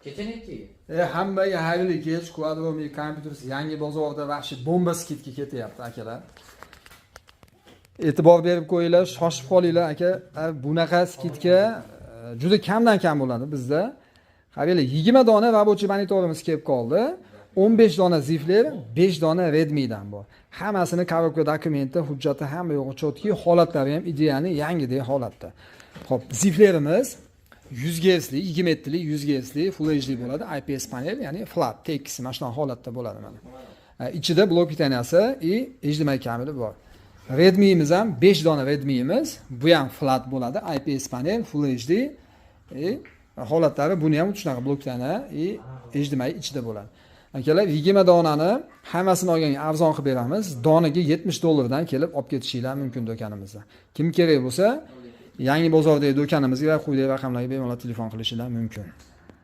Kechanikki. Hammaga xayrli kech. Quadromi Computers yangi bozorda vahshiy bomba skidga ketyapti akalar. E'tibor berib qo'yinglar, shoshib qolinglar aka. Bunaqa skidga juda kamdan kam bo'ladi bizda. Qaranglar, 20 dona рабочий monitorimiz kelib qoldi. 15 dona Zifler, 5 dona Redmi'dan bor. Hammasini korobka dokumenti, hujjati hamma yo'g'i chotki, holatlari ham ideali yangidek holatda. Xo'p, Ziflerimiz 100 Hz, 2 metrlik 100 Hz Full HD bo'ladi, IPS panel, ya'ni flat, tekis, mana shunaqa holatda bo'ladi mana. Ichida blok pitaniyasi HDMI kameri bor. Redmi'miz ham 5 dona Redmi'miz, bu ham flat bo'ladi, IPS panel, Full HD, holatlari buni ham shunaqa blok pitaniya, HDMI ichida bo'ladi. Akalar, 20 donani hammasini olganga arzon qilib beramiz. Donaga $70 dan kelib olib ketishinglar mumkin do'konimizda. Kim kerak bo'lsa, yangi bozordagi do'konimizga va quyidagi raqamlarga bemalol telefon qilishinglar mumkin.